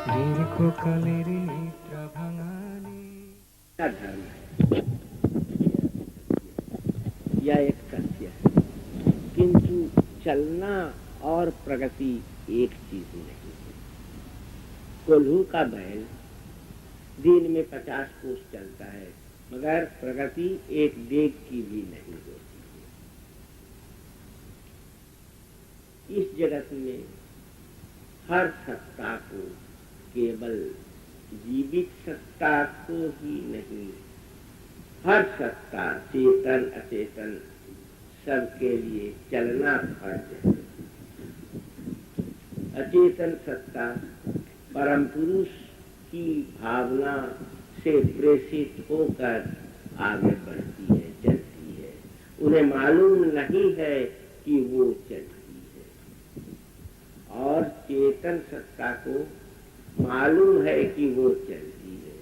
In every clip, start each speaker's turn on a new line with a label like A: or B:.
A: दीर्घकालेरी निद्रा भांगानी।
B: धर्म है यह एक सत्य है, किंतु चलना और प्रगति एक चीज नहीं है। कोल्हू का बैल दिन में 50 कोस चलता है, मगर प्रगति एक डेग की भी नहीं होती है। इस जगत में हर सत्ता को केवल जीवित सत्ता को ही नहीं, हर सत्ता चेतन अचेतन सबके लिए चलना फर्ज है। अचेतन सत्ता परम पुरुष की भावना से प्रेषित होकर आगे बढ़ती है, चलती है। उन्हें मालूम नहीं है कि वो चलती है, और चेतन सत्ता को मालूम है कि वो चलती है।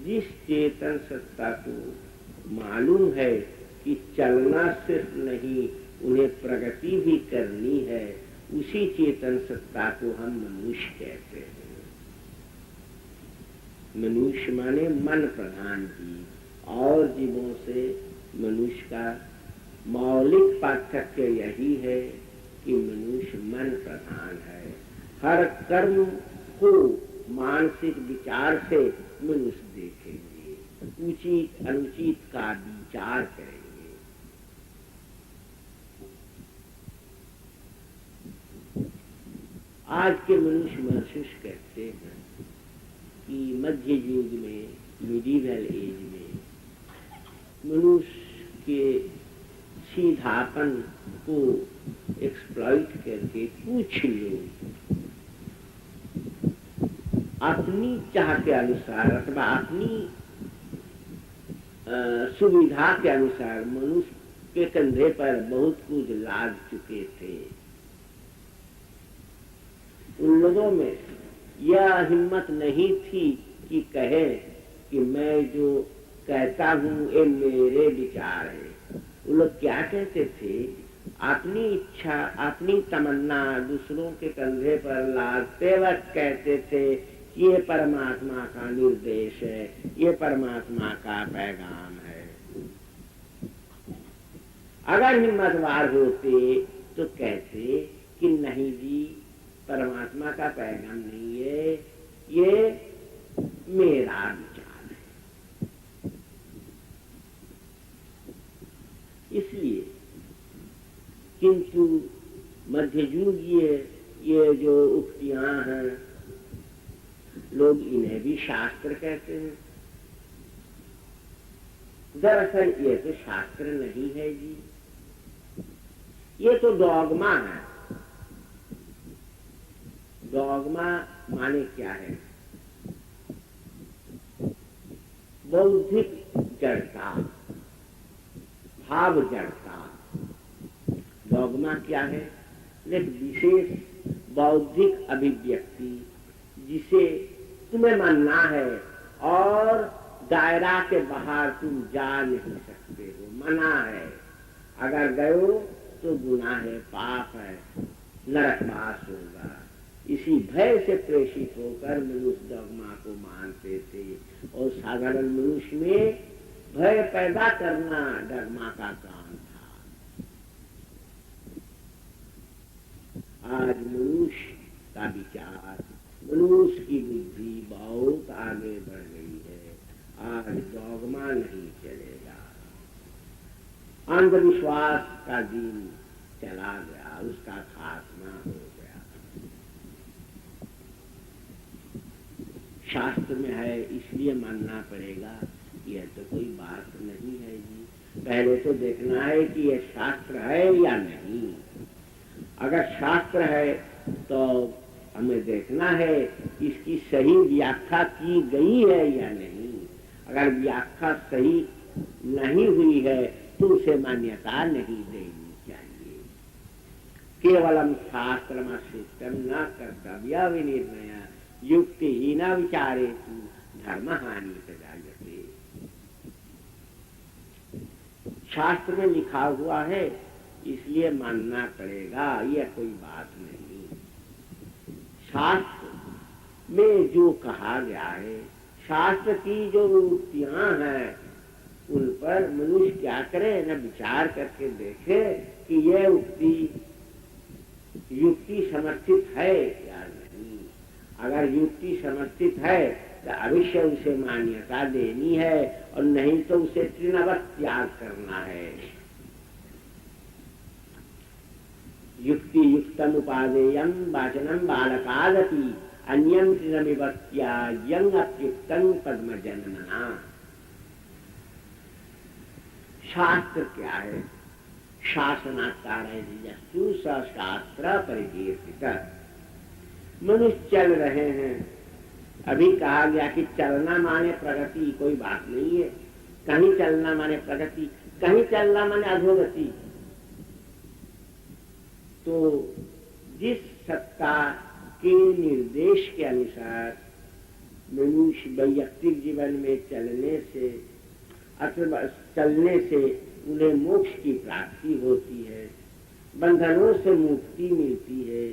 B: जिस चेतन सत्ता को मालूम है कि चलना सिर्फ नहीं, उन्हें प्रगति भी करनी है, उसी चेतन सत्ता को हम मनुष्य कहते हैं। मनुष्य माने मन प्रधान जीव, और जीवों से मनुष्य का मौलिक पार्थक्य यही है कि मनुष्य मन प्रधान है। हर कर्म को मानसिक विचार से मनुष्य देखेंगे, उचित अनुचित का विचार करेंगे। आज के मनुष्य महसूस करते हैं कि मध्य युग में, मिडिवल एज में, मनुष्य के सीधापन को एक्सप्लॉइट करके कुछ लोग अपनी चाह के अनुसार अथवा अपनी सुविधा के अनुसार मनुष्य के कंधे पर बहुत कुछ लाद चुके थे। उन लोगों में यह हिम्मत नहीं थी कि कहे कि मैं जो कहता हूँ ये मेरे विचार है। उन लोग क्या कहते थे? अपनी इच्छा, अपनी तमन्ना दूसरों के कंधे पर लादते वक्त कहते थे ये परमात्मा का निर्देश है, ये परमात्मा का पैगाम है। अगर हिम्मतवार होते तो कहते कि नहीं जी, परमात्मा का पैगाम नहीं है, ये मेरा विचार है। इसलिए किंतु मध्ययुगीय ये जो उक्तियां हैं, लोग इन्हें भी शास्त्र कहते हैं। दरअसल ये तो शास्त्र नहीं है जी, ये तो डॉगमा है। डॉगमा माने क्या है? बौद्धिक जड़ता, भाव जड़ता। डॉगमा क्या है? एक विशेष बौद्धिक अभिव्यक्ति जिसे तुम्हें मानना है और दायरा के बाहर तुम जा नहीं सकते हो, मना है। अगर गए तो गुनाह है, पाप है, नरकवास होगा। इसी भय से प्रेषित होकर मनुष्य डॉगमा को मानते थे, और साधारण मनुष्य में भय पैदा करना डॉगमा का काम था। आज मनुष्य का विचार, मनुष्य की बुद्धि बहुत आगे बढ़ गई है। आज डॉगमा नहीं चलेगा। अंधविश्वास का दिन चला गया, उसका खात्मा हो गया। शास्त्र में है इसलिए मानना पड़ेगा, यह तो कोई बात नहीं है जी। पहले तो देखना है कि यह शास्त्र है या नहीं। अगर शास्त्र है तो हमें देखना है इसकी सही व्याख्या की गई है या नहीं। अगर व्याख्या सही नहीं हुई है तो उसे मान्यता नहीं देनी चाहिए। केवलम शास्त्रमाश्रित्यं न कर्तव्य विनिर्णय युक्तिहीन विचारेषु धर्म हानि प्रजायते। शास्त्र में लिखा हुआ है इसलिए मानना पड़ेगा, यह कोई बात नहीं। शास्त्र में जो कहा गया है, शास्त्र की जो युक्तियां हैं, उन पर मनुष्य क्या करे न विचार करके देखे कि यह युक्ति समर्थित है या नहीं। अगर युक्ति समर्थित है तो अवश्य उसे मान्यता देनी है, और नहीं तो उसे तृणवत त्याग करना है। युक्ति युक्तम उपादेयम वाचनम बालकादपि अन्यम तृणमिवत्याज्यं अत्युक्तं पद्मजनना। शास्त्र क्या है? शासनाकार है यस्तु शास्त्र परिकीर्तित। मनुष्य चल रहे हैं, अभी कहा गया कि चलना माने प्रगति, कोई बात नहीं है। कहीं चलना माने प्रगति, कहीं चलना माने अधोगति। तो जिस सत्ता के निर्देश के अनुसार मनुष्य वैयक्तिक जीवन में चलने से अथवा चलने से उन्हें मोक्ष की प्राप्ति होती है, बंधनों से मुक्ति मिलती है,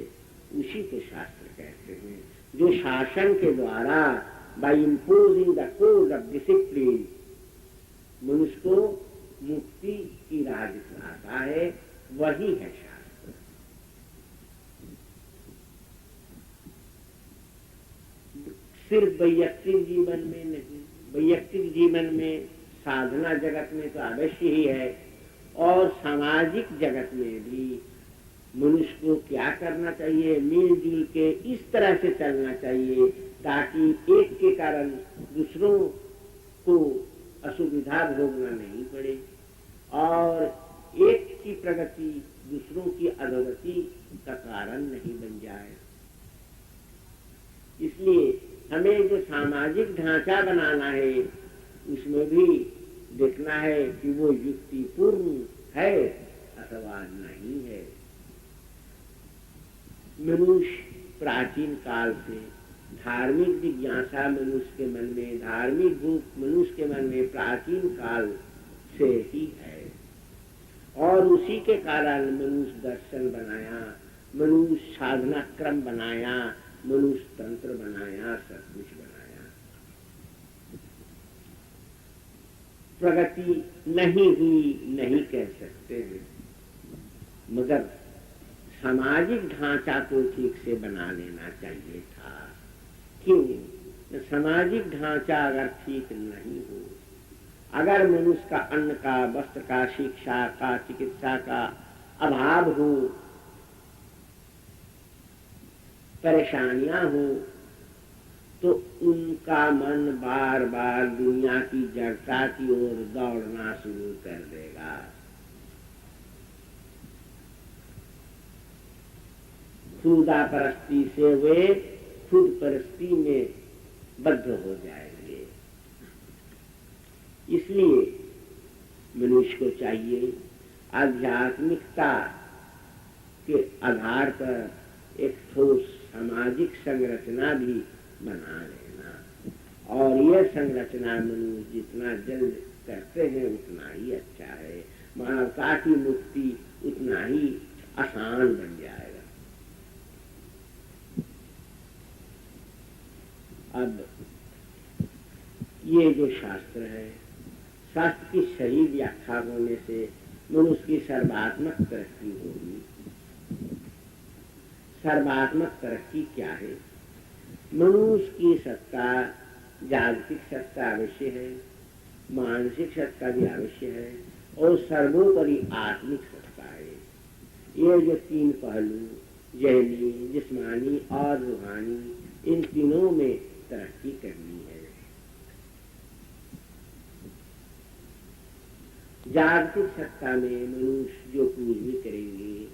B: उसी को शास्त्र कहते हैं। जो शासन के द्वारा by imposing the code of discipline मनुष्य को मुक्ति की राह दिखलाता है, वही है शास्त्र। सिर्फ वैयक्तिक जीवन में नहीं, वैयक्तिक जीवन में साधना जगत में तो अवश्य ही है, और सामाजिक जगत में भी मनुष्य को क्या करना चाहिए? मिलजुल के इस तरह से चलना चाहिए ताकि एक के कारण दूसरों को असुविधा भोगना नहीं पड़े, और एक की प्रगति दूसरों की अधोगति का कारण नहीं बन जाए। इसलिए हमें जो सामाजिक ढांचा बनाना है, उसमें भी देखना है कि वो युक्तिपूर्ण है अथवा नहीं है। मनुष्य प्राचीन काल से धार्मिक जिज्ञासा मनुष्य के मन में, धार्मिक भूख मनुष्य के मन में प्राचीन काल से ही है, और उसी के कारण मनुष्य दर्शन बनाया, मनुष्य साधना क्रम बनाया, मनुष्य तंत्र बनाया, सब कुछ बनाया। प्रगति नहीं हुई नहीं कह सकते हैं, मगर सामाजिक ढांचा को ठीक से बना लेना चाहिए था। क्यों? सामाजिक ढांचा अगर ठीक नहीं हो, अगर मनुष्य का अन्न का, वस्त्र का, शिक्षा का, चिकित्सा का अभाव हो, परेशानियां हो, तो उनका मन बार बार दुनिया की जड़ता की ओर दौड़ना शुरू कर देगा। खुदा परस्ती से वे खुद परस्ती में बद्ध हो जाएंगे। इसलिए मनुष्य को चाहिए आध्यात्मिकता के आधार पर एक ठोस सामाजिक संरचना भी बना लेना, और यह संरचना मनुष्य जितना जल्द करते हैं उतना ही अच्छा है। मानवता की मुक्ति उतना ही आसान बन जाएगा। अब ये जो शास्त्र है, शास्त्र की सही व्याख्या होने से मनुष्य की सर्वात्मक तरक्की होगी। सर्वात्मक तरक्की क्या है? मनुष्य की सत्ता, जागतिक सत्ता अवश्य है, मानसिक सत्ता भी अवश्य है, और सर्वोपरि आत्मिक सत्ता है। ये जो तीन पहलू, जहनी, जिस्मानी और रूहानी, इन तीनों में तरक्की करनी है। जागतिक सत्ता में मनुष्य जो कुछ भी करेंगे,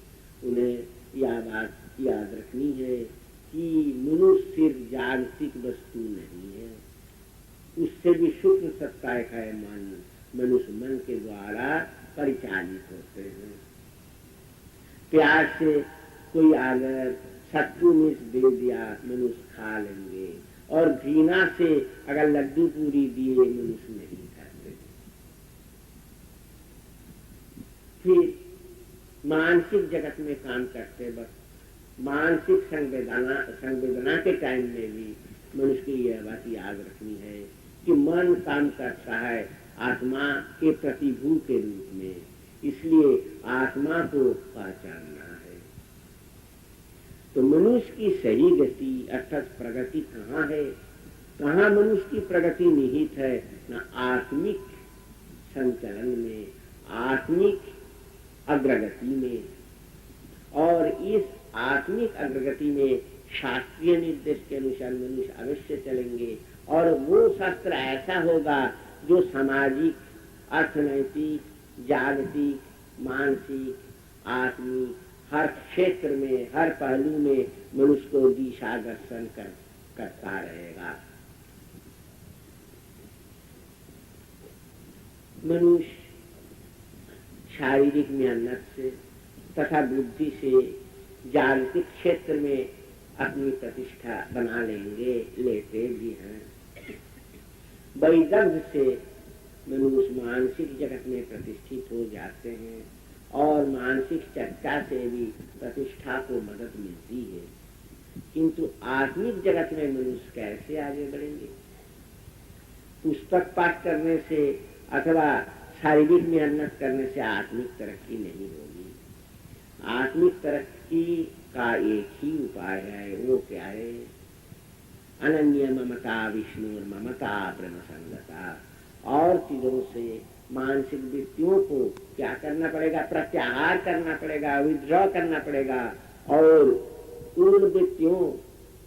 B: उन्हें यह बात याद रखनी है कि मनुष्य सिर्फ जागतिक वस्तु नहीं है, उससे भी सूक्ष्म सत्ता है मन। मनुष्य मन के द्वारा परिचालित होते हैं। प्यार से कोई अगर सत्तू मिर्च दे दिया, मनुष्य खा लेंगे, और घृणा से अगर लड्डू पूरी दिए, मनुष्य नहीं खाते। फिर मानसिक जगत में काम करते वक्त मानसिक संवेदना के टाइम में भी मनुष्य की यह बात याद रखनी है कि मन काम करता है आत्मा के प्रतिभू के रूप में, इसलिए आत्मा को पहचानना है। तो मनुष्य की सही गति अर्थात प्रगति कहाँ है? कहाँ मनुष्य की प्रगति निहित है? न आत्मिक संचलन में, आत्मिक अग्रगति में। और इस आत्मिक अग्रगति में शास्त्रीय निर्देश के अनुसार मनुष्य अवश्य चलेंगे, और वो शास्त्र ऐसा होगा जो सामाजिक, अर्थनैतिक, जागतिक, मानसिक, आत्मिक हर क्षेत्र में, हर पहलू में मनुष्य को दिशादर्शन करता रहेगा। मनुष्य शारीरिक मेहनत से तथा बुद्धि से जागतिक क्षेत्र में अपनी प्रतिष्ठा बना लेते भी हैं। वैदग्ध से मनुष्य मानसिक जगत में प्रतिष्ठित हो जाते हैं, और मानसिक चर्चा से भी प्रतिष्ठा को मदद मिलती है। किंतु आत्मिक जगत में मनुष्य कैसे आगे बढ़ेंगे? पुस्तक पाठ करने से अथवा शारीरिक मेहनत करने से आत्मिक तरक्की नहीं होगी। आत्मिक तरक्की का एक ही उपाय है, वो क्या है? अनन्य ममता विष्णु ममता ब्रह्म संगता। और चीजों से मानसिक वृत्तियों को क्या करना पड़ेगा? प्रत्याहार करना पड़ेगा, विद्रॉ करना पड़ेगा, और उन वृत्तियों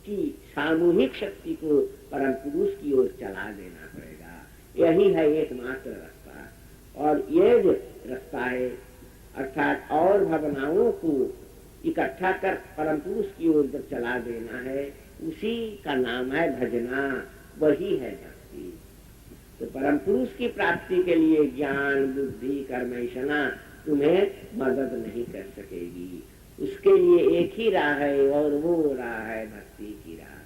B: की सामूहिक शक्ति को परम पुरुष की ओर चला देना पड़ेगा। यही है एकमात्र रास्ता। और ये जो रास्ता है अर्थात और भावनाओं को इकट्ठा कर परम पुरुष की ओर जब चला देना है, उसी का नाम है भजना, वही है भक्ति। तो परम पुरुष की प्राप्ति के लिए ज्ञान, बुद्धि, कर्मैषणा तुम्हें मदद नहीं कर सकेगी। उसके लिए एक ही राह है, और वो राह है भक्ति की राह।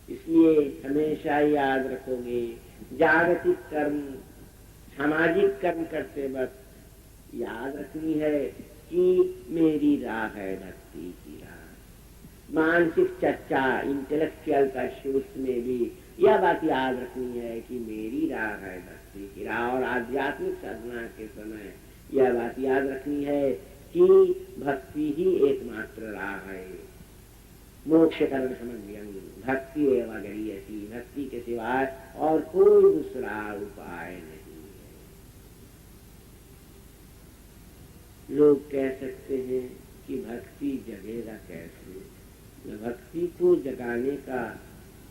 B: इसलिए हमेशा याद रखोगे, जागतिक कर्म, सामाजिक कर्म करते वक्त याद रखनी है कि मेरी राह है भक्ति की राह। मानसिक चर्चा, इंटेलेक्चुअल परस्यूट्स में भी यह बात याद रखनी है कि मेरी राह है भक्ति की राह। और आध्यात्मिक साधना के समय यह बात याद रखनी है कि भक्ति ही एकमात्र राह है। मोक्ष कर्म समन्वयम् भक्ति एवं गरीयसी, भक्ति के सिवाय और कोई दूसरा उपाय नहीं है। लोग कह सकते हैं कि भक्ति जगेगा कैसे? भक्ति को जगाने का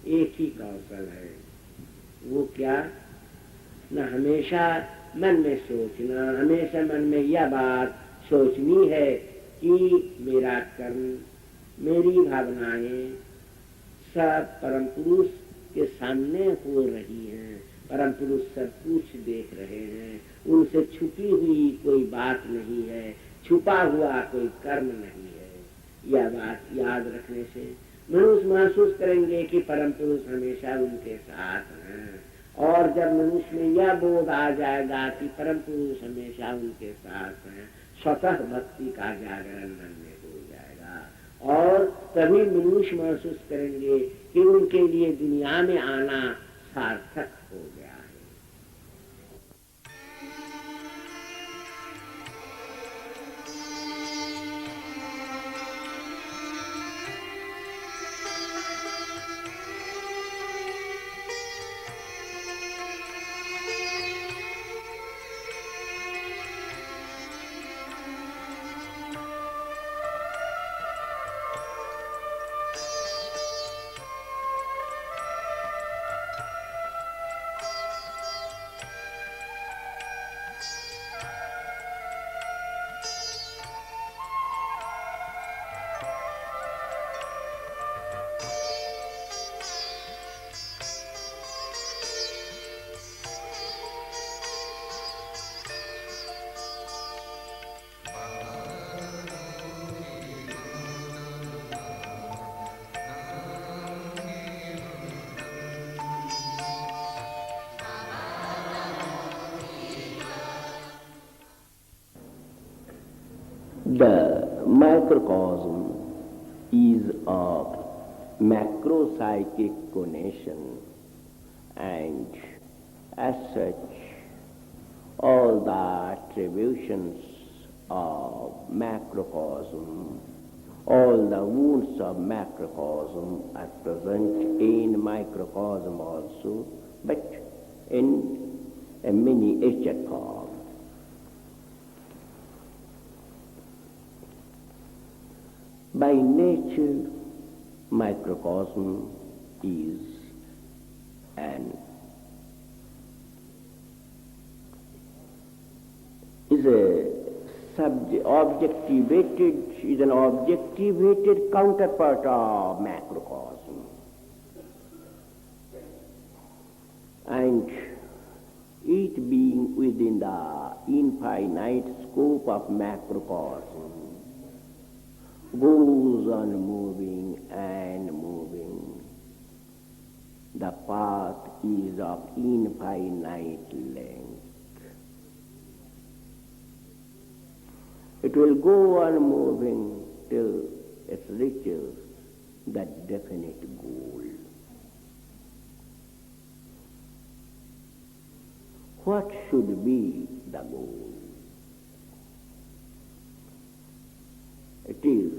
B: एक ही कौशल है, वो क्या? न हमेशा मन में सोचना, हमेशा मन में यह बात सोचनी है कि मेरा कर्म, मेरी भावनाएं सब परम पुरुष के सामने हो रही हैं, परम पुरुष सब कुछ देख रहे हैं, उनसे छुपी हुई कोई बात नहीं है, छुपा हुआ कोई कर्म नहीं है। यह बात याद रखने से मनुष्य महसूस करेंगे कि परम पुरुष हमेशा उनके साथ हैं। और जब मनुष्य में यह बोध आ जाएगा कि परम पुरुष हमेशा उनके साथ हैं, स्वतः भक्ति का जागरण मन में हो जाएगा। और तभी मनुष्य महसूस करेंगे कि उनके लिए दुनिया में आना सार्थक हो गया है। The microcosm is of macropsychic connection, and as such, all the attributions of macrocosm, all the wounds of macrocosm are present in microcosm also, but in a miniature form. By nature, microcosm is an an objectivated counterpart of macrocosm, and it being within the infinite scope of macrocosm goes on moving and moving. The path is of infinite length. It will go on moving till it reaches that definite goal. What should be the goal? It is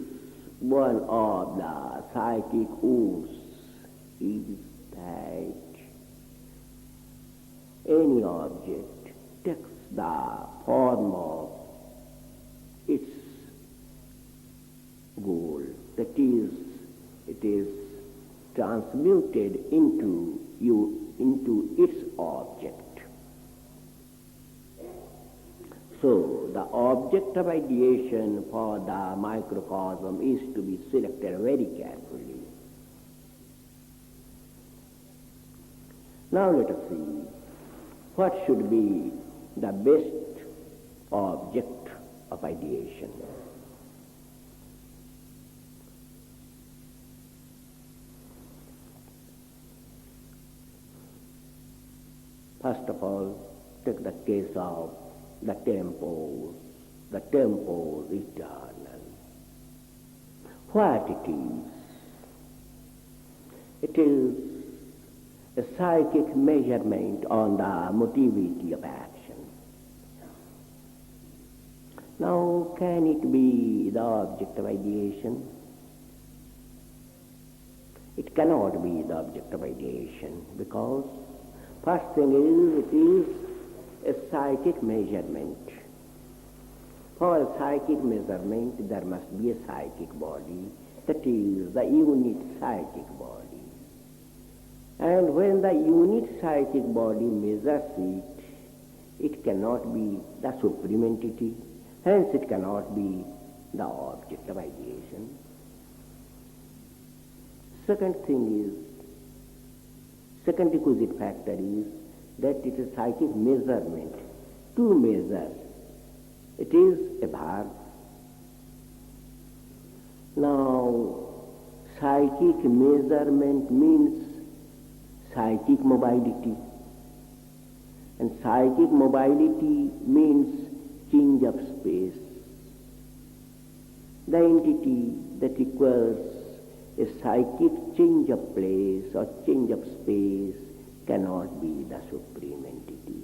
B: one of the psychic oaths is that any object takes the form of its goal. That is, it is transmuted into its object. So the object of ideation for the microcosm is to be selected very carefully. Now let us see what should be the best object of ideation. First of all, take the case of the tempos eternal. What it is? It is a psychic measurement on the motivity of action. Now, can it be the object of ideation? It cannot be the object of ideation because first thing is, it is a psychic measurement. For a psychic measurement, there must be a psychic body, that is the unit psychic body. And when the unit psychic body measures it, it cannot be the supreme entity, hence it cannot be the object of ideation. Second requisite factor is that it is psychic measurement. To measure, it is a verb. Now, psychic measurement means psychic mobility, and psychic mobility means change of space. The entity that requires a psychic change of place or change of space cannot be the supreme entity.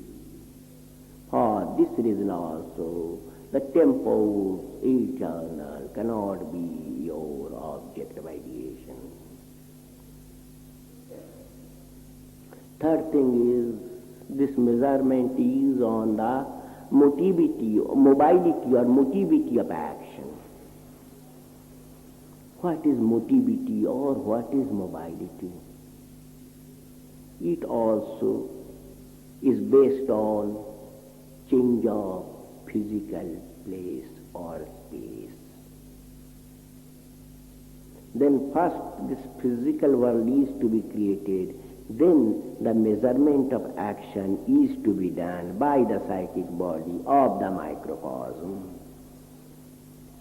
B: For this reason also, the tempos eternal cannot be your object of ideation. Third thing is, this measurement is on the mobility or motivity of action. What is motivity or what is mobility? It also is based on change of physical place or space. Then first this physical world is to be created, then the measurement of action is to be done by the psychic body of the microcosm.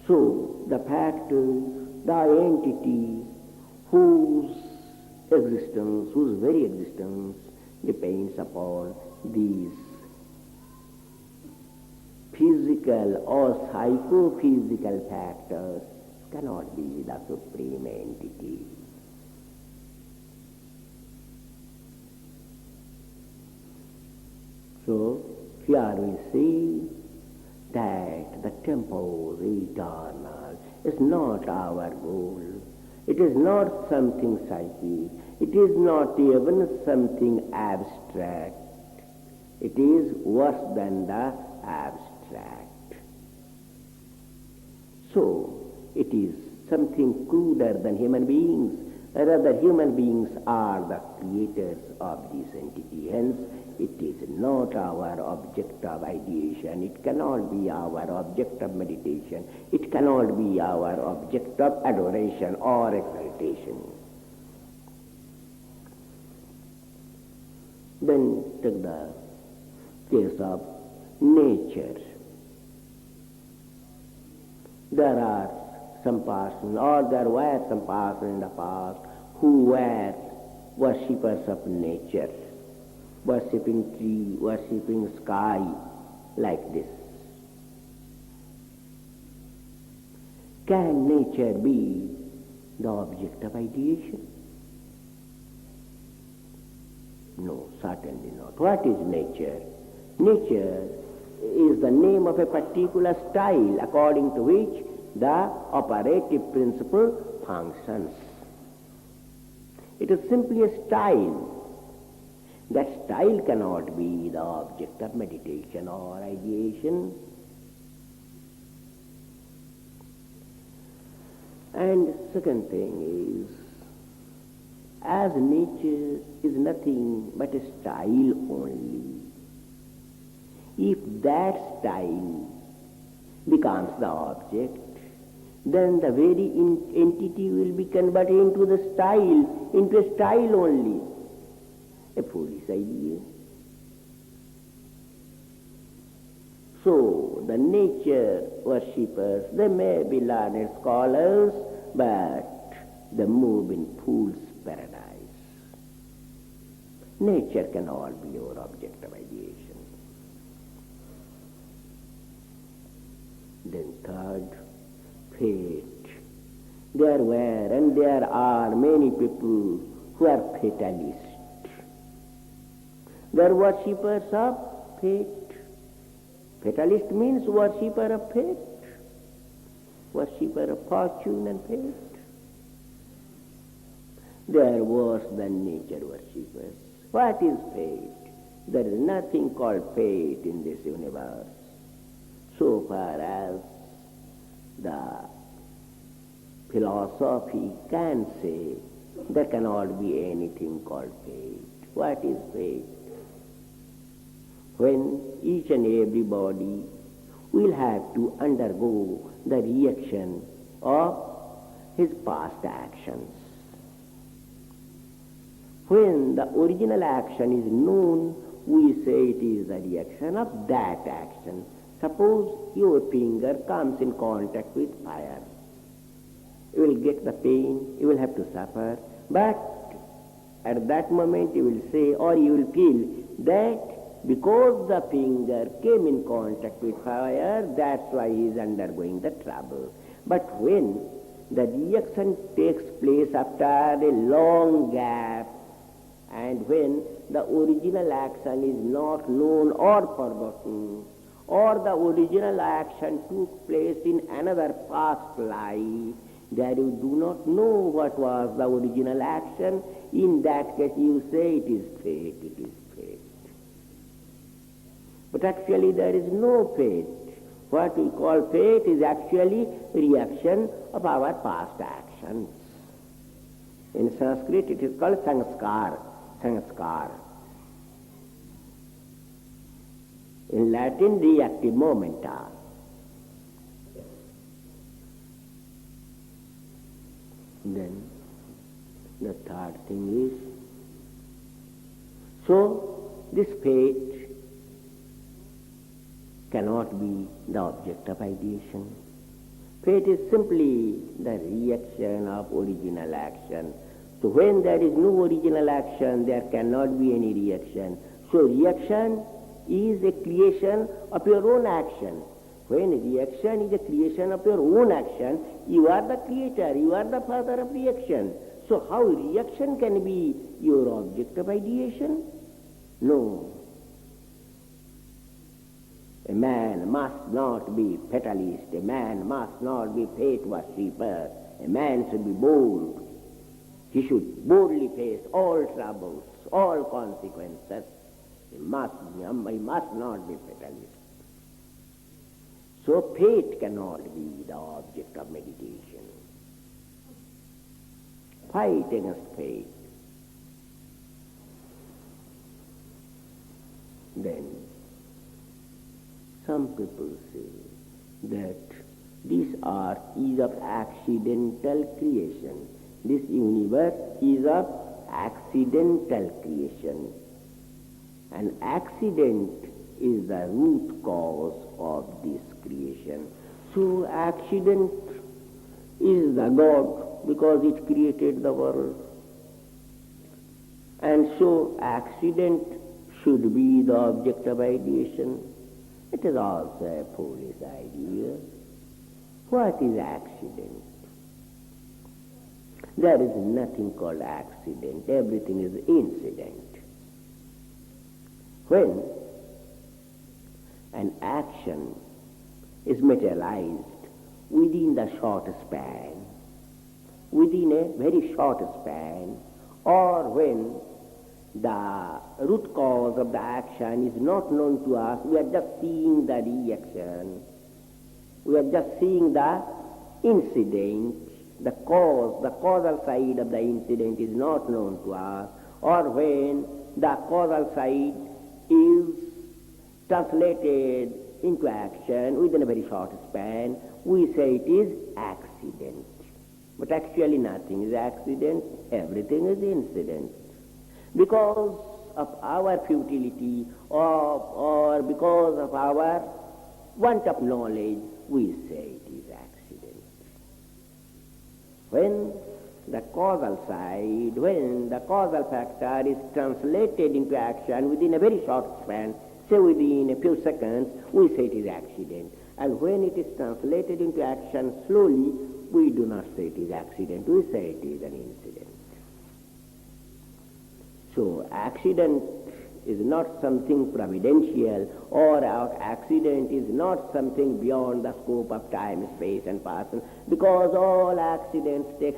B: So the factors, the entity whose very existence depends upon these physical or psychophysical factors cannot be the supreme entity. So here we see that the tempo eternal is not our goal. It is not something psychic. It is not even something abstract. It is worse than the abstract. So it is something cruder than human beings. Rather, human beings are the creators of this entity. Hence, it is not our object of ideation. It cannot be our object of meditation. It cannot be our object of adoration or exaltation. Then take the case of nature. There are some persons, or there were some persons in the past who were worshippers of nature, worshipping tree, worshipping sky, like this. Can nature be the object of ideation? No, certainly not. What is nature? Nature is the name of a particular style according to which the operative principle functions. It is simply a style. That style cannot be the object of meditation or ideation. And second thing is, as nature is nothing but a style only, if that style becomes the object, then the very entity will be converted into a style only. A foolish idea. So, the nature worshippers, they may be learned scholars, but they move in fool's paradise. Nature cannot be your object of ideation. Then third, fate. There were and there are many people who are fatalists. They are worshippers of fate. Fatalist means worshipper of fate, worshipper of fortune and fate. They are worse than nature worshippers. What is fate? There is nothing called fate in this universe. So far as the philosophy can say, there cannot be anything called fate. What is fate? When each and everybody will have to undergo the reaction of his past actions. When the original action is known, we say it is the reaction of that action. Suppose your finger comes in contact with fire. You will get the pain, you will have to suffer, but at that moment you will say, or you will feel that because the finger came in contact with fire, that's why he is undergoing the trouble. But when the reaction takes place after a long gap, and when the original action is not known or forgotten, or the original action took place in another past life, there you do not know what was the original action, in that case you say it is fate, it is fate. But actually there is no fate. What we call fate is actually reaction of our past actions. In Sanskrit it is called sanskar. Sanskar. In Latin, reactive momenta. Then the third thing is, so this fate cannot be the object of ideation. Fate is simply the reaction of original action. So when there is no original action, there cannot be any reaction. So reaction is a creation of your own action. When reaction is a creation of your own action, you are the creator, you are the father of reaction. So how reaction can be your object of ideation? No. A man must not be fatalist, a man must not be fate worshipper, a man should be bold. He should boldly face all troubles, all consequences. He must not be fatalist. So fate cannot be the object of meditation. Fight against fate. Then some people say that this earth is of accidental creation. This universe is of accidental creation. An accident is the root cause of this creation. So accident is the God because it created the world. And so accident should be the object of ideation. It is also a foolish idea. What is accident? There is nothing called accident. Everything is incident. When an action is materialized within the short span, within a very short span, or when the root cause of the action is not known to us, we are just seeing the reaction, we are just seeing the incident, the causal side of the incident is not known to us, or when the causal side is translated into action within a very short span, we say it is accident. But actually nothing is accident, everything is incident. Because of our futility or because of our want of knowledge, we say it is accident. When the causal side, when the causal factor is translated into action within a very short span, say within a few seconds, we say it is accident. And when it is translated into action slowly, we do not say it is accident, we say it is an incident. So accident is not something providential, or accident is not something beyond the scope of time, space and person, because all accidents take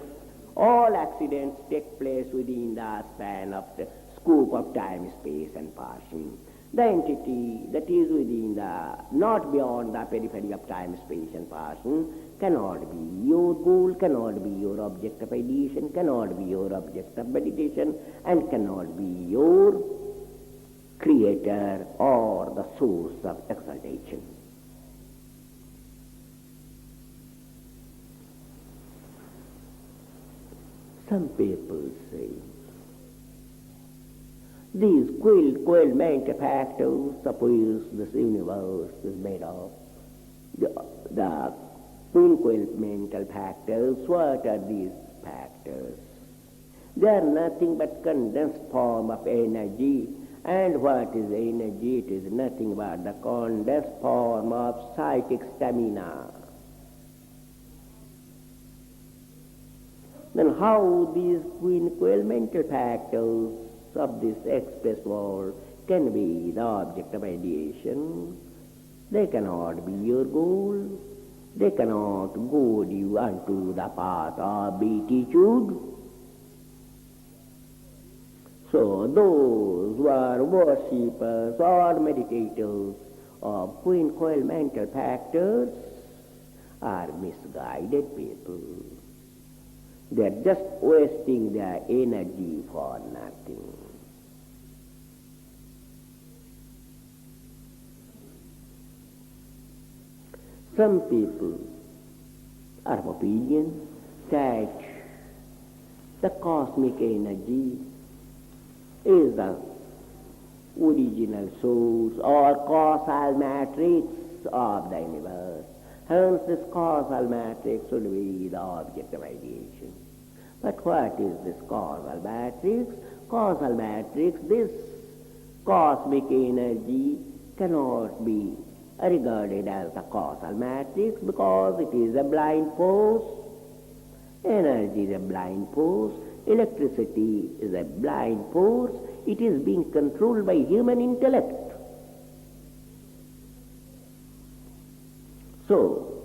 B: place within the span of the scope of time, space and person. The entity that is within not beyond the periphery of time, space and person cannot be your goal, cannot be your object of ideation, cannot be your object of meditation, and cannot be your creator or the source of exaltation. Some people say, these quailment factors, suppose this universe is made of the quailmental factors. What are these factors? They are nothing but condensed form of energy. And what is energy? It is nothing but the condensed form of psychic stamina. Then how these quailmental factors of this express world can be the object of ideation? They cannot be your goal. They cannot goad you unto the path of beatitude. So those who are worshippers or meditators of quailmental factors are misguided people. They are just wasting their energy for nothing. Some people are of opinion that the cosmic energy is the original source or causal matrix of the universe. Hence this causal matrix should be the object of ideation. But what is this causal matrix? Causal matrix, this cosmic energy cannot be regarded as the causal matrix because it is a blind force. Energy is a blind force. Electricity is a blind force. It is being controlled by human intellect. So,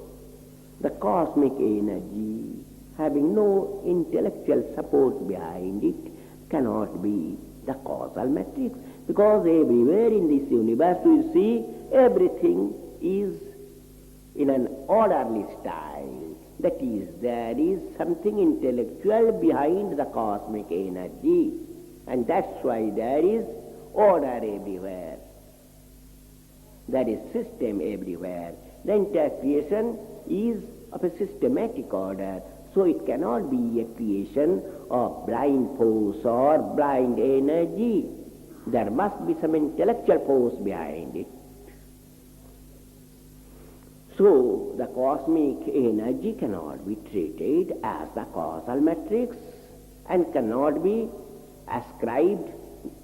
B: the cosmic energy, having no intellectual support behind it, cannot be the causal matrix, because everywhere in this universe we see everything is in an orderly style. That is, there is something intellectual behind the cosmic energy, and that's why there is order everywhere. There is system everywhere. The entire creation is of a systematic order, so it cannot be a creation of blind force or blind energy. There must be some intellectual force behind it. So, the cosmic energy cannot be treated as the causal matrix and cannot be ascribed,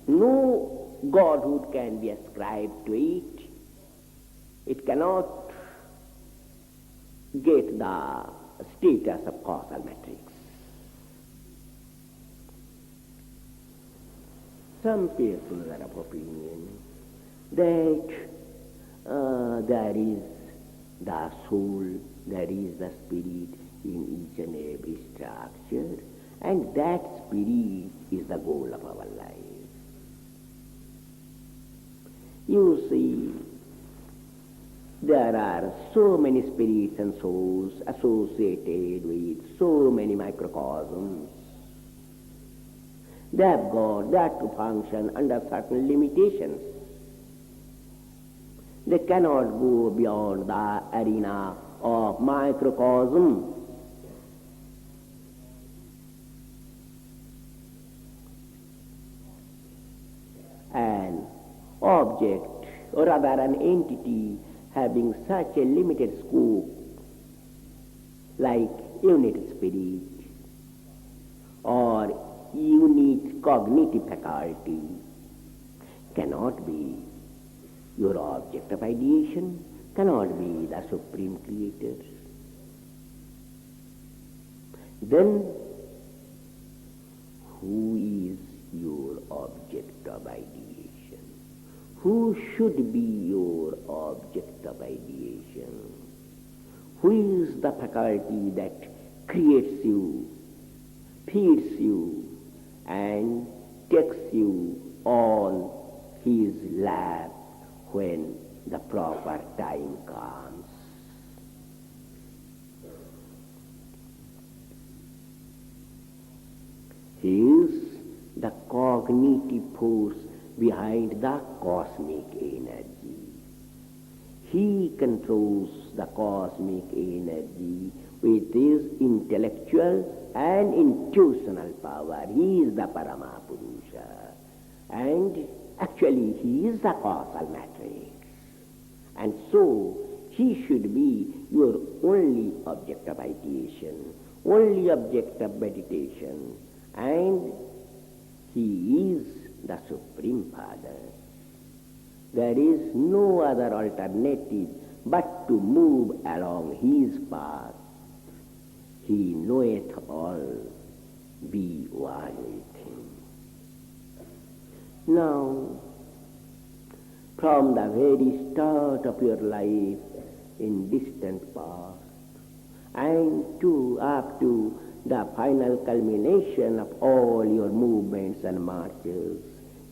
B: no godhood can be ascribed to it. It cannot get the status of causal matrix. Some people are of opinion that there is the soul, there is the spirit in each and every structure, and that spirit is the goal of our life. You see, there are so many spirits and souls associated with so many microcosms. They have got that to function under certain limitations. They cannot go beyond the arena of microcosm. An object, or rather an entity, having such a limited scope, like unit spirit or unit cognitive faculty, cannot be your object of ideation, cannot be the Supreme Creator. Then, who is your object of ideation? Who should be your object of ideation? Who is the faculty that creates you, feeds you, and takes you on his lap when the proper time comes? He is the cognitive force behind the cosmic energy. He controls the cosmic energy with his intellectual and intuitional power. He is the Paramapurusha. And actually he is the causal matrix. And so he should be your only object of ideation, only object of meditation. And he is the Supreme Father. There is no other alternative but to move along his path. He knoweth all, be one with him. Now, from the very start of your life in distant past and up to the final culmination of all your movements and marches,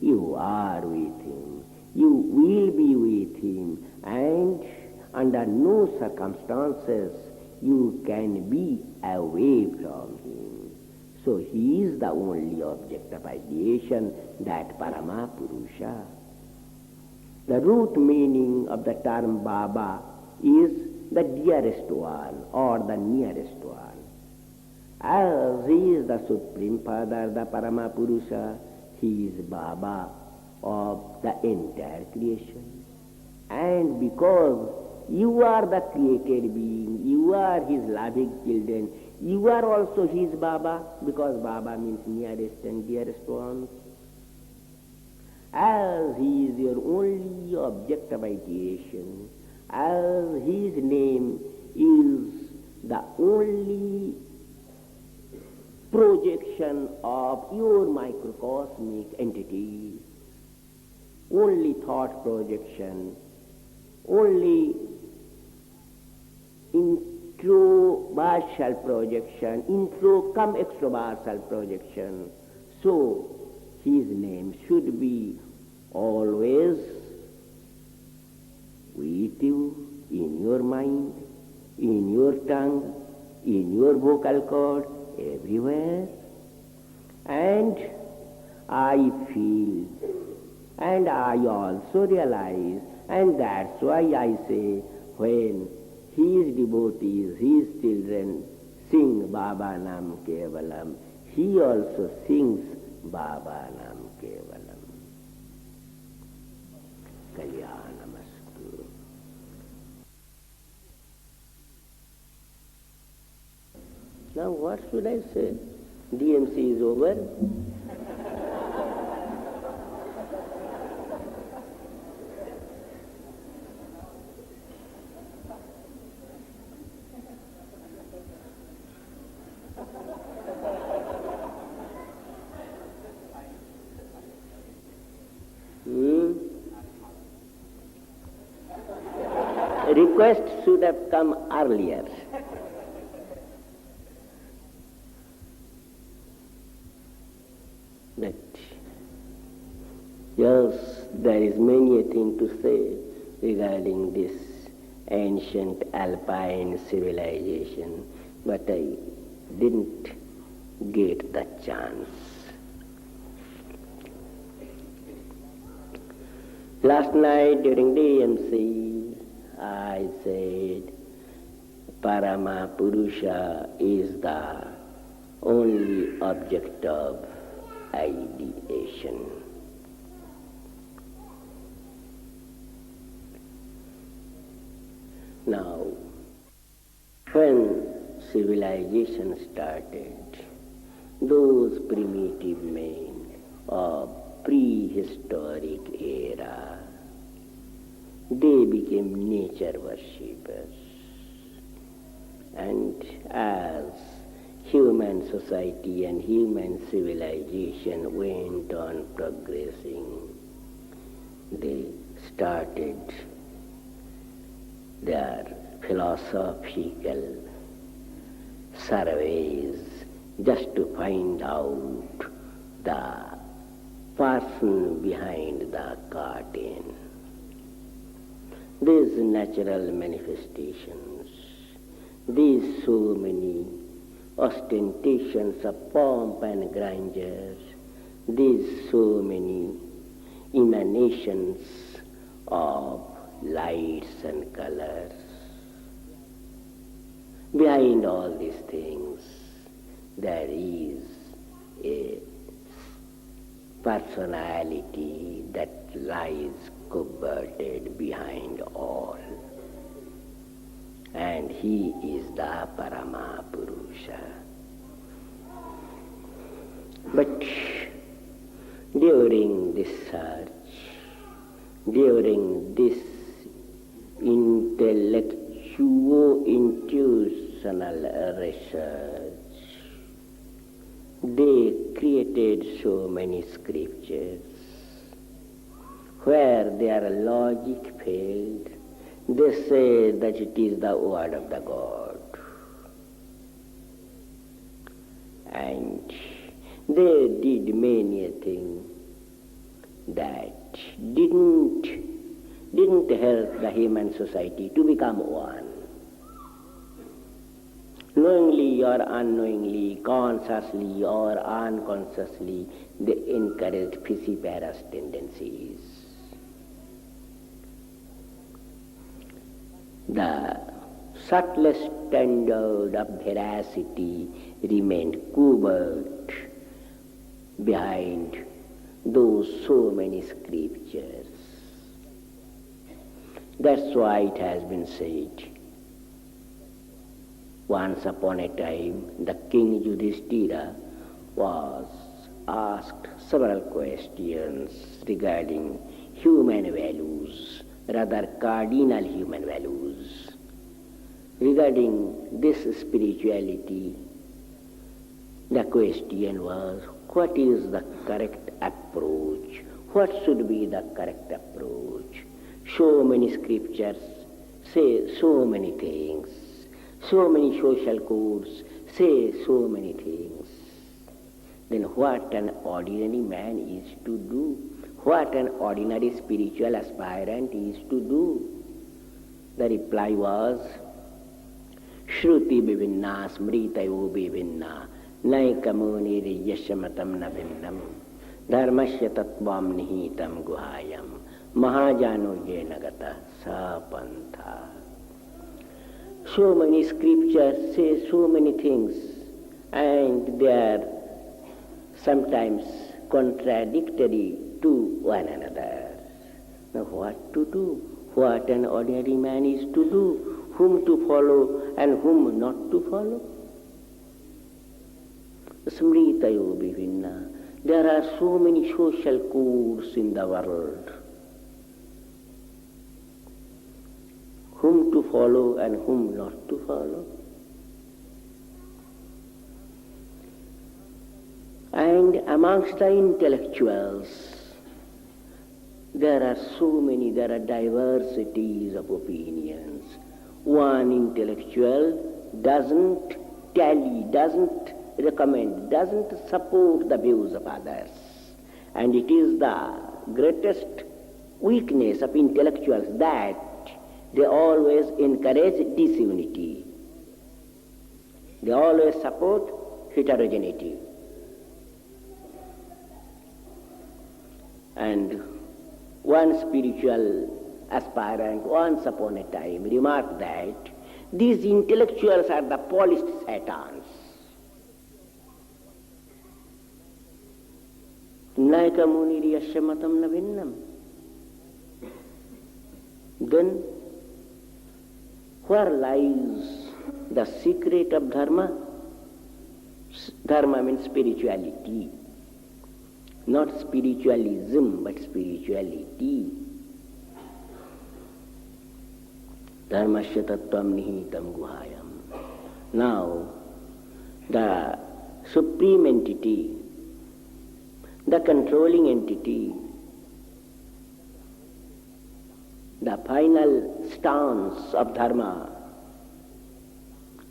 B: you are with him. You will be with him, and under no circumstances you can be away from him. So he is the only object of ideation, that Paramapurusha. The root meaning of the term Baba is the dearest one or the nearest one. As he is the Supreme Father, the Paramapurusha, he is Baba of the entire creation. And because you are the created being, you are his loving children, you are also his Baba, because Baba means nearest and dearest one. As he is your only object of ideation, as his name is the only projection of your microcosmic entity, only thought projection, only introversal projection, intro cum extroversal projection. So his name should be always with you, in your mind, in your tongue, in your vocal cord, everywhere. And I feel, and I also realize, and that's why I say, when his devotees, his children sing Baba Nam Kevalam, he also sings Baba Nam Kevalam. Kalyanamastu. Now what should I say? DMC is over. Request should have come earlier. But yes, there is many a thing to say regarding this ancient alpine civilization, but I didn't get the chance. Last night during DMC, I said Parama Purusha is the only object of ideation. Now, when civilization started, those primitive men of prehistoric era, they became nature worshippers. And as human society and human civilization went on progressing, they started their philosophical surveys just to find out the person behind the curtain. These natural manifestations, these so many ostentations of pomp and grandeur, these so many emanations of lights and colors. Behind all these things, there is a personality that lies coverted behind all. And he is the Parama Purusha. But during this search, during this intellectual-intuitional research, they created so many scriptures where their logic failed. They say that it is the word of the God. And they did many a thing that didn't help the human society to become one. Knowingly or unknowingly, consciously or unconsciously, they encouraged Pisiparous tendencies. The subtlest standard of veracity remained covered behind those so many scriptures. That's why it has been said, once upon a time, the King Yudhishthira was asked several questions regarding human values rather cardinal human values. Regarding this spirituality, the question was, what is the correct approach? What should be the correct approach? So many scriptures say so many things. So many social codes say so many things. Then what an ordinary man is to do? What an ordinary spiritual aspirant is to do? The reply was, Shruti vivinna smritayo vivinna naikamuni yashamatam na vinnam dharmasya tattvam nihitam guhayam mahajano yena gata sapantha. So many scriptures say so many things, and they are sometimes contradictory to one another. Now what to do? What an ordinary man is to do? Whom to follow and whom not to follow? Smritayo vivinna. There are so many social codes in the world. Whom to follow and whom not to follow? And amongst the intellectuals, there are diversities of opinions. One intellectual doesn't tally, doesn't recommend, doesn't support the views of others. And it is the greatest weakness of intellectuals that they always encourage disunity. They always support heterogeneity. And one spiritual aspirant once upon a time remarked that these intellectuals are the polished satans. Naika muniri yashamatam na vinnam. Then where lies the secret of dharma? Dharma means spirituality. Not spiritualism, but spirituality. Dharmasya tattvam nihitam guhayam. Now, the supreme entity, the controlling entity, the final stance of dharma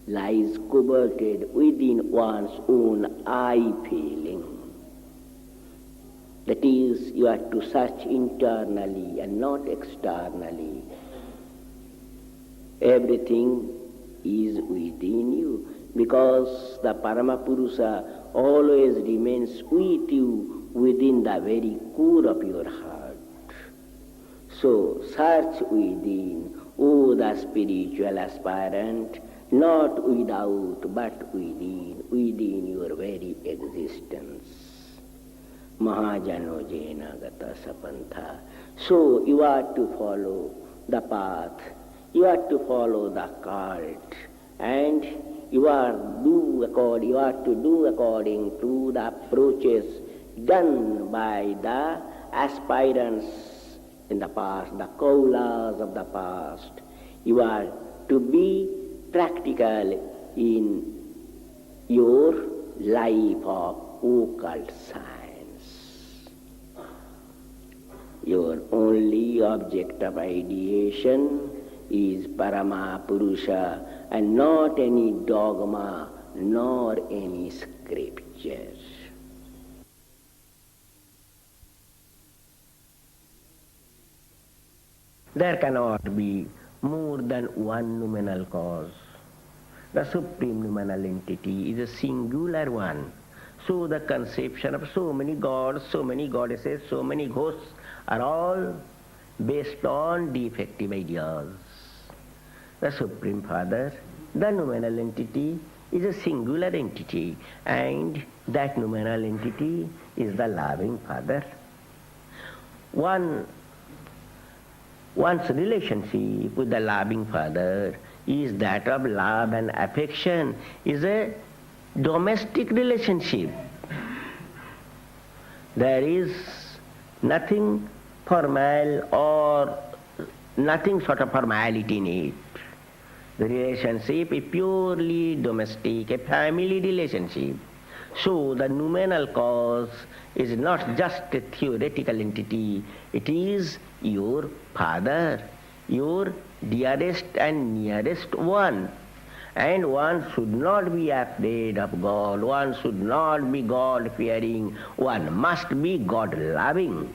B: lies coverted within one's own eye feeling. That is, you are to search internally and not externally. Everything is within you, because the Paramapurusha always remains with you within the very core of your heart. So search within, O the spiritual aspirant, not without but within your very existence. Mahajano jena gata sapantha. So you are to follow the path, you are to follow the cult, and you are to do according to the approaches done by the aspirants in the past, the kaulas of the past. You are to be practical in your life of occult science. Your only object of ideation is Paramapurusha and not any dogma nor any scripture. There cannot be more than one noumenal cause. The supreme noumenal entity is a singular one. So the conception of so many gods, so many goddesses, so many ghosts are all based on defective ideas. The Supreme Father, the noumenal entity, is a singular entity, and that noumenal entity is the loving Father. One's relationship with the loving Father is that of love and affection, is a domestic relationship. There is nothing formal or nothing sort of formality in it. The relationship is purely domestic, a family relationship. So the noumenal cause is not just a theoretical entity, it is your father, your dearest and nearest one. And one should not be afraid of God, one should not be God-fearing, one must be God-loving.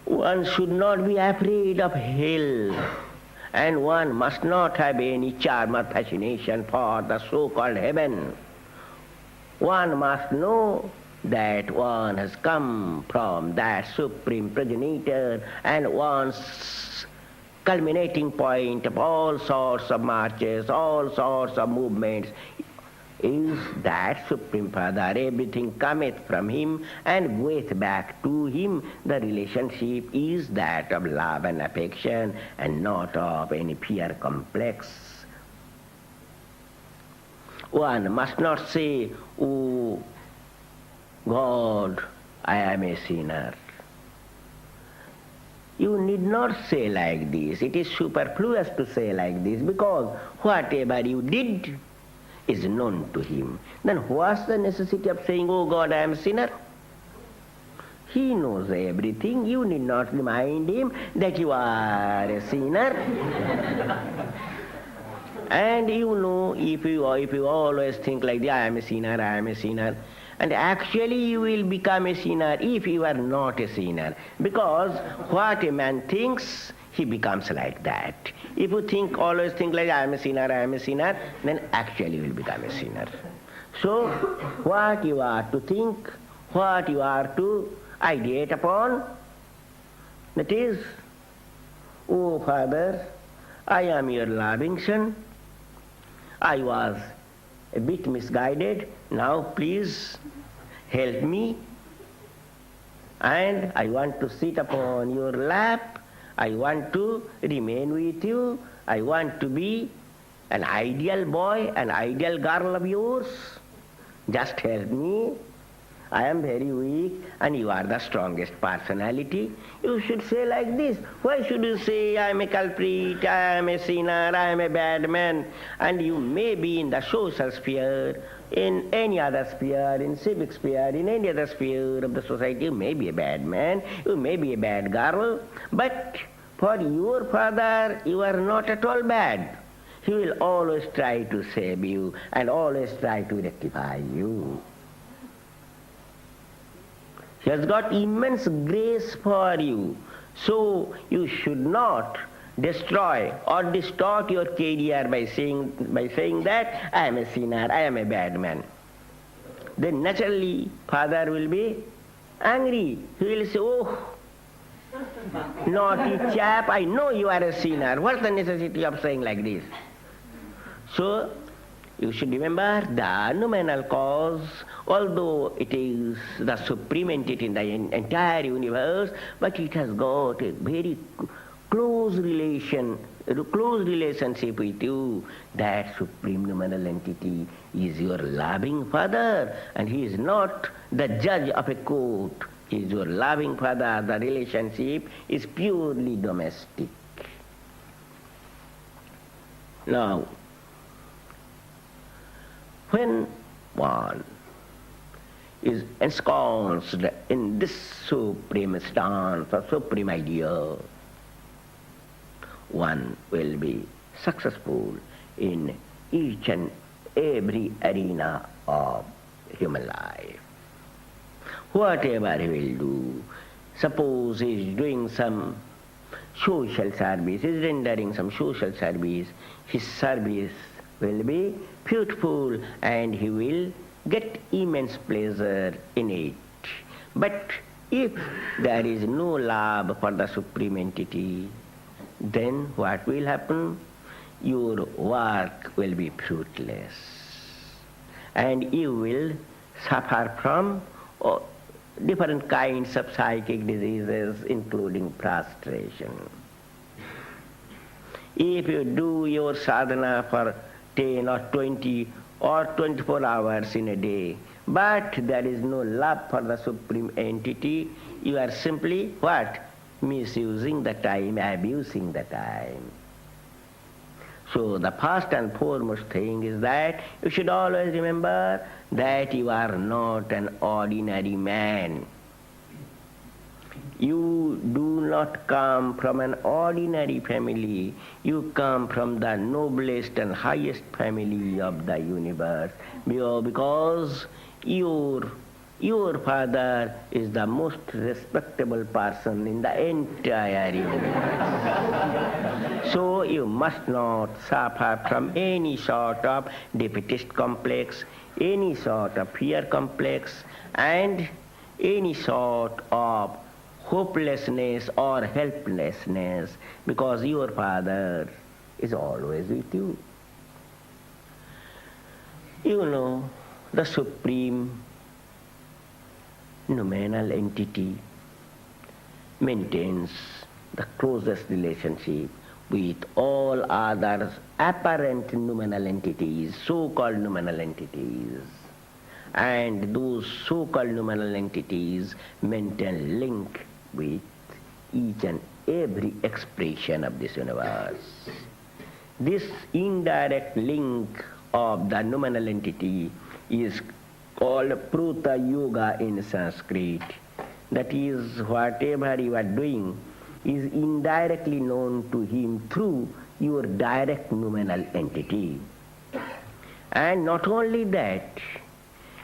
B: One should not be afraid of hell, and one must not have any charm or fascination for the so-called heaven. One must know that one has come from that supreme progenitor, and one's culminating point of all sorts of marches, all sorts of movements is that Supreme Father. Everything cometh from him and goeth back to him. The relationship is that of love and affection and not of any fear complex. One must not say, "Oh God, I am a sinner." You need not say like this. It is superfluous to say like this, because whatever you did is known to him. Then what's the necessity of saying, "Oh God, I am a sinner"? He knows everything. You need not remind him that you are a sinner. And you know, if you always think like that, "I am a sinner, I am a sinner," and actually you will become a sinner if you are not a sinner. Because what a man thinks, he becomes like that. If you always think like, "I am a sinner, I am a sinner," then actually you will become a sinner. So what you are to think, what you are to ideate upon, that is, "Oh Father, I am your loving son. I was a bit misguided. Now please help me. And I want to sit upon your lap. I want to remain with you. I want to be an ideal boy, an ideal girl of yours. Just help me. I am very weak and you are the strongest personality." You should say like this. Why should you say, "I am a culprit, I am a sinner, I am a bad man"? And you may be in the social sphere, in any other sphere, in civic sphere, in any other sphere of the society. You may be a bad man, you may be a bad girl, but for your Father you are not at all bad. He will always try to save you and always try to rectify you. He has got immense grace for you. So you should not destroy or distort your career by saying that, "I am a sinner, I am a bad man." Then naturally Father will be angry. He will say, "Oh, naughty chap, I know you are a sinner. What's the necessity of saying like this?" So you should remember the noumenal cause, although it is the supreme entity in the entire universe, but it has got a very close relationship with you. That supreme noumenal entity is your loving Father, and he is not the judge of a court. He is your loving Father. The relationship is purely domestic. Now, when one is ensconced in this supreme stance or supreme idea, one will be successful in each and every arena of human life. Whatever he will do, suppose he is doing some social service, he is rendering some social service, his service will be beautiful and he will get immense pleasure in it. But if there is no love for the supreme entity, then what will happen? Your work will be fruitless and you will suffer from different kinds of psychic diseases, including prostration. If you do your sadhana for 10 or 20 or 24 hours in a day, but there is no love for the supreme entity, you are simply what? misusing the time, abusing the time. So the first and foremost thing is that you should always remember that you are not an ordinary man. You do not come from an ordinary family. You come from the noblest and highest family of the universe, because your father is the most respectable person in the entire universe. So you must not suffer from any sort of defeatist complex, any sort of fear complex, and any sort of hopelessness or helplessness, because your father is always with you. You know, the supreme noumenal entity maintains the closest relationship with all other apparent noumenal entities, so-called noumenal entities. And those so-called noumenal entities maintain link with each and every expression of this universe. This indirect link of the noumenal entity is called Pruta Yoga in Sanskrit. That is, whatever you are doing is indirectly known to him through your direct noumenal entity. And not only that,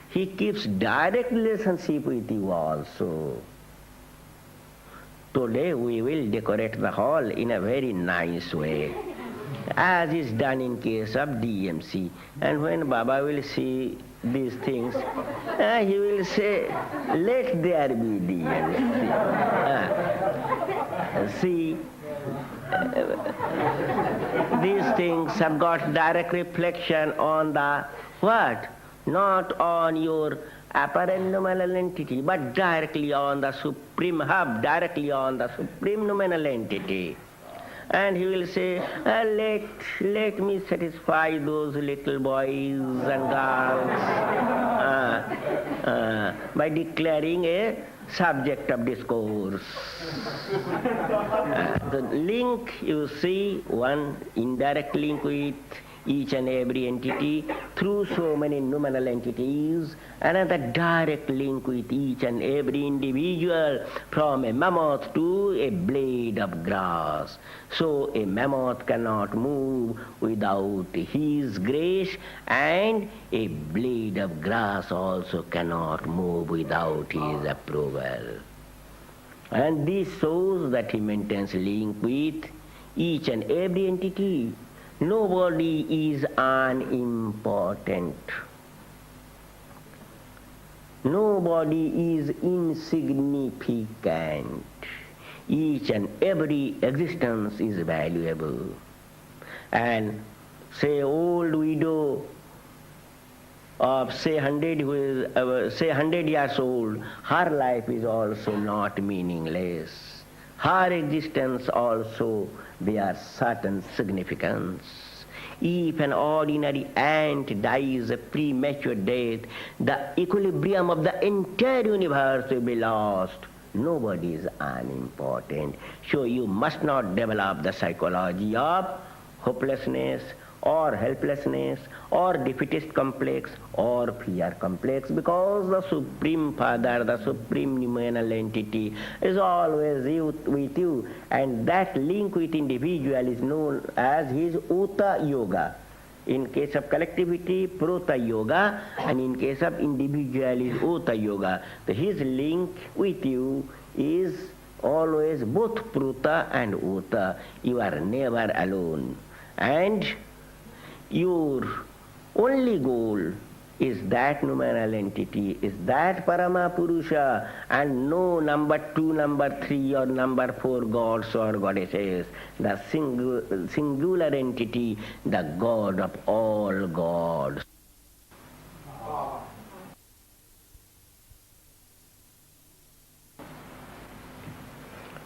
B: he keeps direct relationship with you also. Today we will decorate the hall in a very nice way, as is done in case of DMC. And when Baba will see these things, he will say, let there be DMC. See, these things have got direct reflection on the what? Not on your apparent noumenal entity, but directly on the supreme hub, directly on the supreme noumenal entity. And he will say, let me satisfy those little boys and girls by declaring a subject of discourse. The link, you see, one indirect link with each and every entity through so many noumenal entities, another direct link with each and every individual, from a mammoth to a blade of grass. So a mammoth cannot move without his grace, and a blade of grass also cannot move without his approval. And this shows that he maintains link with each and every entity. Nobody is unimportant. Nobody is insignificant. Each and every existence is valuable. And say old widow of say 100 years old, her life is also not meaningless. Her existence also bears certain significance. If an ordinary ant dies a premature death, the equilibrium of the entire universe will be lost. Nobody is unimportant. So you must not develop the psychology of hopelessness or helplessness or defeatist complex or fear complex, because the Supreme Father, the Supreme Noumenal Entity is always with you, and that link with individual is known as his Uta Yoga. In case of collectivity, Pruta Yoga, and in case of individual is Uta Yoga. So his link with you is always both Pruta and Uta. You are never alone. And your only goal is that noumenal entity, is that Parama Purusha, and no number 2, number 3 or number 4 gods or goddesses. The singular entity, the God of all gods.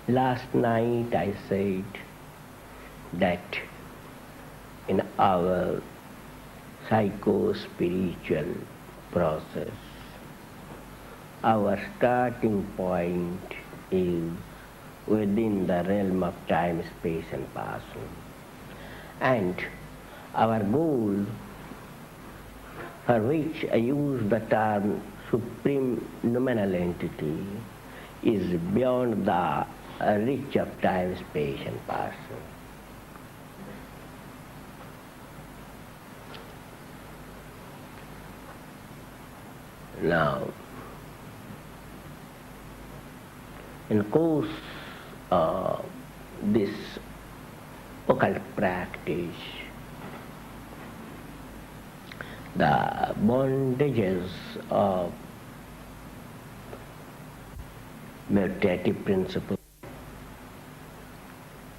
B: Last night I said that in our psycho-spiritual process, our starting point is within the realm of time, space and passing. And our goal, for which I use the term supreme nominal entity, is beyond the reach of time, space and passing. Now, in course of this occult practice, the bondages of mutative principle,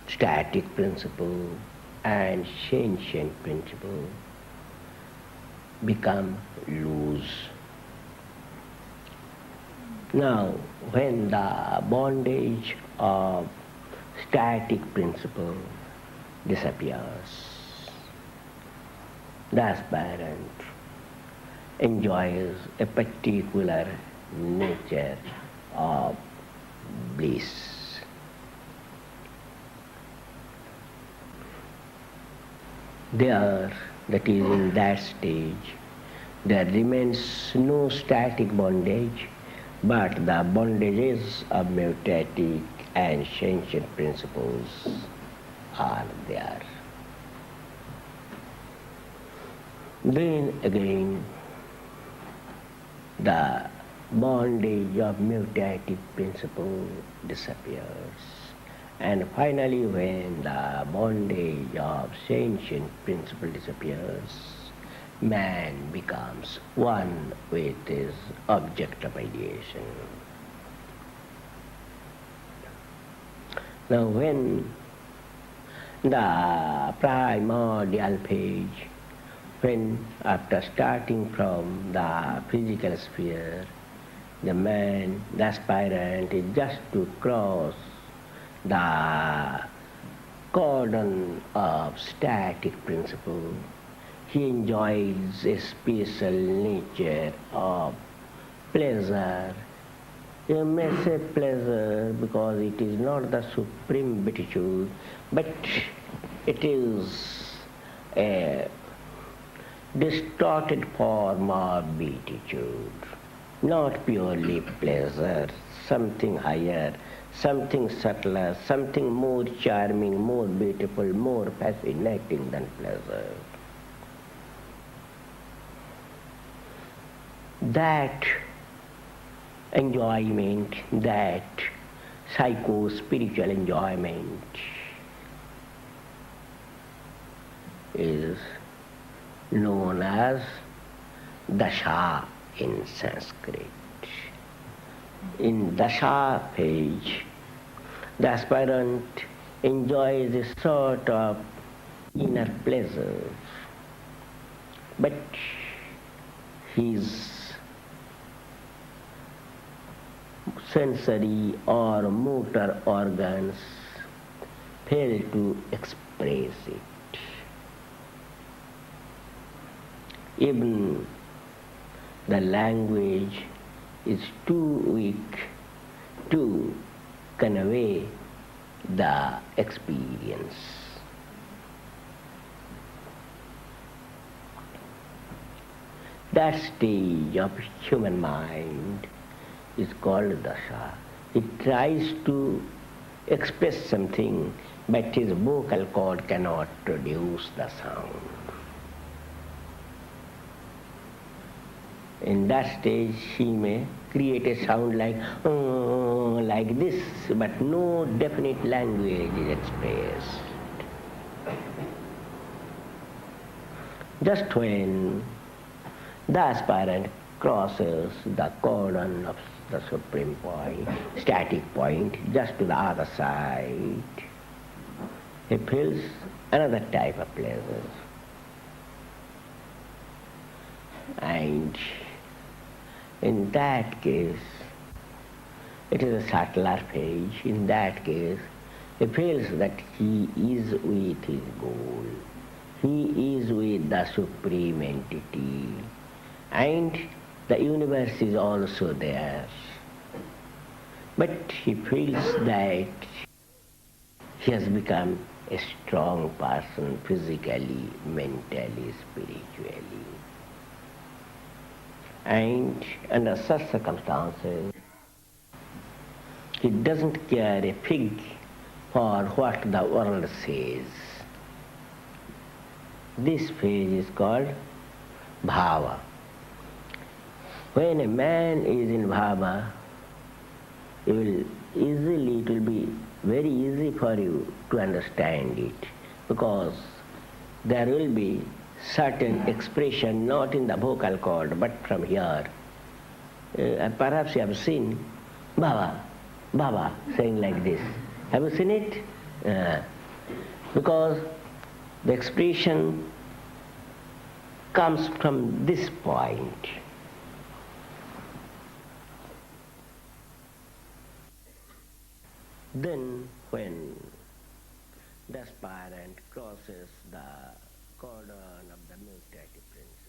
B: static principle, and sentient principle become loose. Now, when the bondage of static principle disappears, the aspirant enjoys a particular nature of bliss. There, that is in that stage, there remains no static bondage, but the bondages of mutative and sentient principles are there. Then again, the bondage of mutative principle disappears. And finally, when the bondage of sentient principle disappears, man becomes one with his object of ideation. Now, when the primordial phase, when after starting from the physical sphere, the man, the aspirant, is just to cross the cordon of static principle, he enjoys a special nature of pleasure. You may say pleasure because it is not the supreme beatitude, but it is a distorted form of beatitude, not purely pleasure, something higher, something subtler, something more charming, more beautiful, more fascinating than pleasure. That enjoyment, that psycho-spiritual enjoyment is known as dasha in Sanskrit. In dasha phase, the aspirant enjoys a sort of inner pleasure, but his sensory or motor organs fail to express it. Even the language is too weak to convey the experience. That stage of human mind is called dasha. It tries to express something, but his vocal cord cannot produce the sound. In that stage, he may create a sound like this, but no definite language is expressed. Just when the aspirant crosses the cordon of the supreme point, static point, just to the other side, he feels another type of pleasure. And in that case, it is a subtler phase. In that case, he feels that he is with his goal. He is with the supreme entity. And the universe is also there. But he feels that he has become a strong person physically, mentally, spiritually. And under such circumstances, he doesn't care a fig for what the world says. This phase is called bhava. When a man is in bhava, it will be very easy for you to understand it, because there will be certain expression not in the vocal cord but from here. Perhaps you have seen Baba, Baba saying like this. Have you seen it? Because the expression comes from this point. Then when the aspirant crosses the cordon of the mutative principle,